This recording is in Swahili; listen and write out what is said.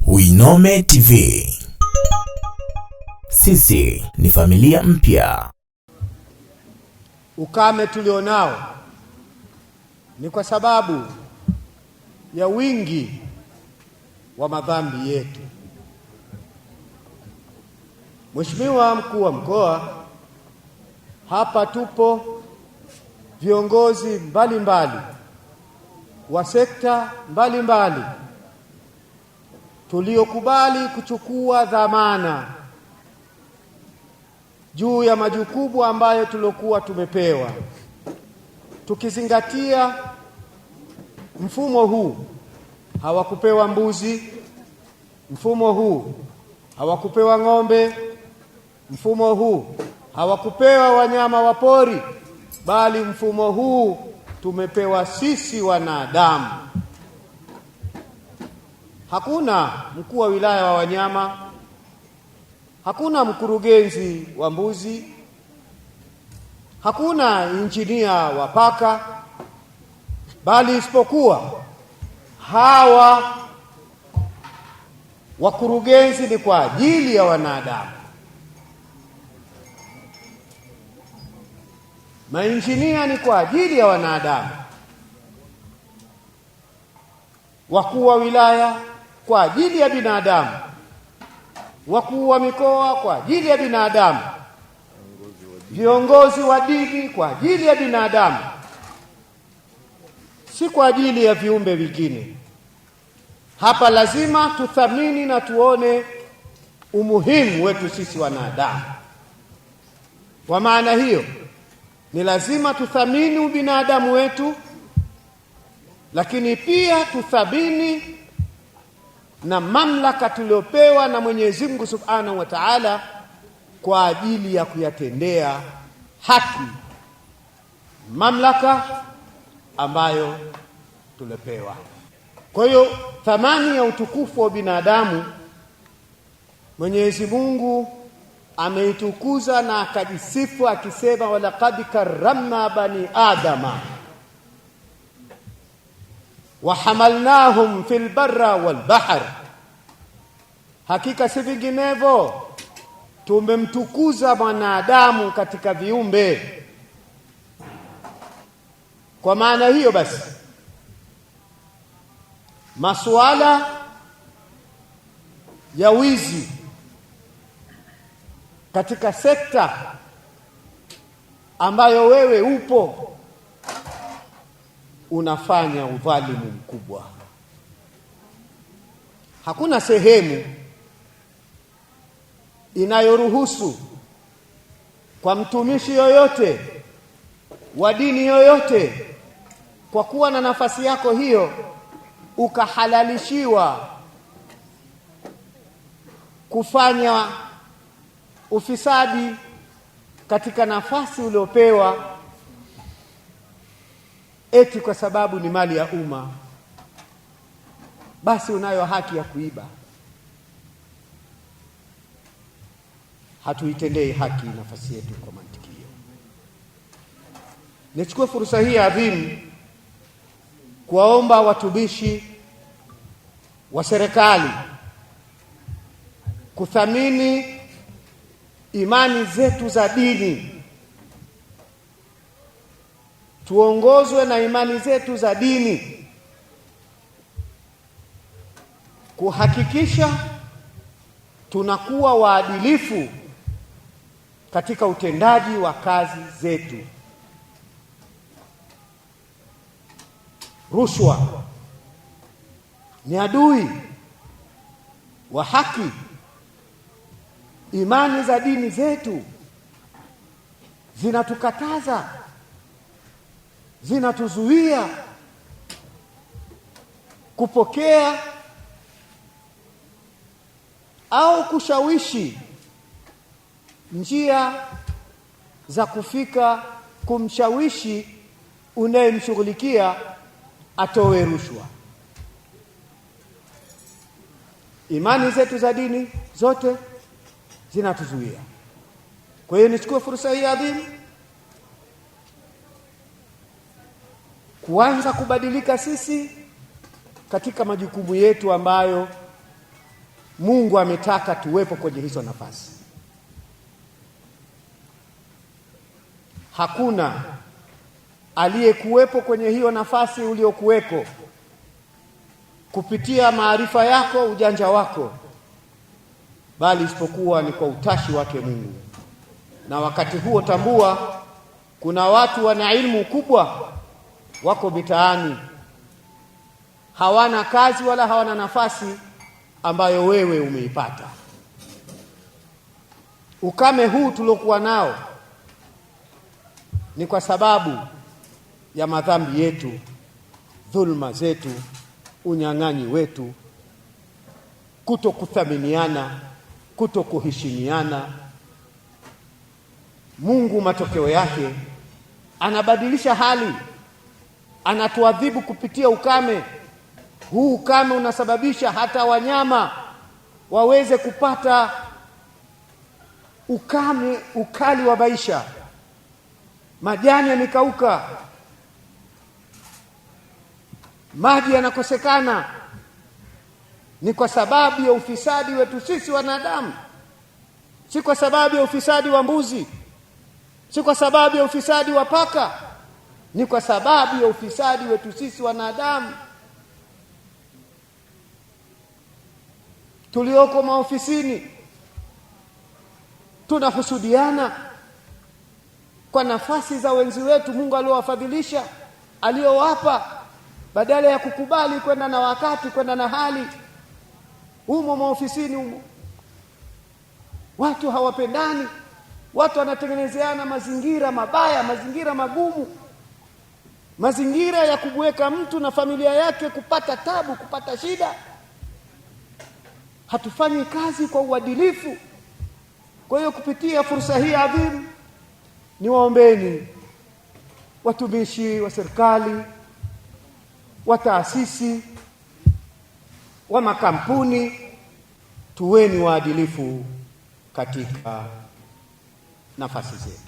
Winome TV. Sisi ni familia mpya. Ukame tulionao ni kwa sababu ya wingi wa madhambi yetu. Mheshimiwa Mkuu wa Mkoa, hapa tupo viongozi mbalimbali wa sekta mbalimbali tuliokubali kuchukua dhamana juu ya majukumu ambayo tulokuwa tumepewa, tukizingatia mfumo huu hawakupewa mbuzi, mfumo huu hawakupewa ng'ombe, mfumo huu hawakupewa wanyama wa pori, bali mfumo huu tumepewa sisi wanadamu. Hakuna mkuu wa wilaya wa wanyama, hakuna mkurugenzi wa mbuzi, hakuna injinia wa paka, bali isipokuwa hawa wakurugenzi ni kwa ajili ya wanadamu, mainjinia ni kwa ajili ya wanadamu, wakuu wa wilaya kwa ajili ya binadamu, wakuu wa mikoa kwa ajili ya binadamu, viongozi wa dini kwa ajili ya binadamu, si kwa ajili ya viumbe vingine. Hapa lazima tuthamini na tuone umuhimu wetu sisi wanadamu. Kwa maana hiyo, ni lazima tuthamini ubinadamu wetu, lakini pia tuthamini na mamlaka tuliopewa na Mwenyezi Mungu Subhanahu wa Ta'ala kwa ajili ya kuyatendea haki mamlaka ambayo tulipewa. Kwa hiyo thamani ya utukufu wa binadamu Mwenyezi Mungu ameitukuza na akajisifu akisema, walaqad karramna bani adama wa hamalnahum fil barra wal bahr, hakika si vinginevyo tumemtukuza mwanadamu katika viumbe. Kwa maana hiyo basi, masuala ya wizi katika sekta ambayo wewe upo unafanya udhalimu mkubwa. Hakuna sehemu inayoruhusu kwa mtumishi yoyote wa dini yoyote, kwa kuwa na nafasi yako hiyo, ukahalalishiwa kufanya ufisadi katika nafasi uliopewa, eti kwa sababu ni mali ya umma, basi unayo haki ya kuiba. Hatuitendei haki nafasi yetu kwa mantiki hiyo. Nichukue fursa hii adhimu kuwaomba watumishi wa serikali kuthamini imani zetu za dini, tuongozwe na imani zetu za dini, kuhakikisha tunakuwa waadilifu katika utendaji wa kazi zetu. Rushwa ni adui wa haki. Imani za dini zetu zinatukataza, zinatuzuia kupokea au kushawishi njia za kufika kumshawishi unayemshughulikia atoe rushwa. Imani zetu za dini zote zinatuzuia. Kwa hiyo nichukue fursa hii adhimu kuanza kubadilika sisi katika majukumu yetu ambayo Mungu ametaka tuwepo kwenye hizo nafasi. Hakuna aliyekuwepo kwenye hiyo nafasi uliokuweko kupitia maarifa yako, ujanja wako, bali isipokuwa ni kwa utashi wake Mungu. Na wakati huo tambua, kuna watu wana ilmu kubwa wako mitaani, hawana kazi wala hawana nafasi ambayo wewe umeipata. Ukame huu tuliokuwa nao ni kwa sababu ya madhambi yetu, dhulma zetu, unyang'anyi wetu, kutokuthaminiana, kutokuheshimiana. Mungu matokeo yake anabadilisha hali, anatuadhibu kupitia ukame. Huu ukame unasababisha hata wanyama waweze kupata ukali wa maisha. Majani yamekauka, maji yanakosekana. Ni kwa sababu ya ufisadi wetu sisi wanadamu, si kwa sababu ya ufisadi wa mbuzi, si kwa sababu ya ufisadi wa paka, ni kwa sababu ya ufisadi wetu sisi wanadamu. Tulioko maofisini tunahusudiana kwa nafasi za wenzi wetu Mungu aliowafadhilisha, aliowapa, badala ya kukubali kwenda na wakati, kwenda na hali. Humo maofisini humo watu hawapendani, watu wanatengenezeana mazingira mabaya, mazingira magumu, mazingira ya kumweka mtu na familia yake kupata tabu, kupata shida. Hatufanyi kazi kwa uadilifu. Kwa hiyo kupitia fursa hii adhimu, niwaombeni watumishi wa serikali, wa taasisi, wa makampuni, tuweni waadilifu katika nafasi zetu.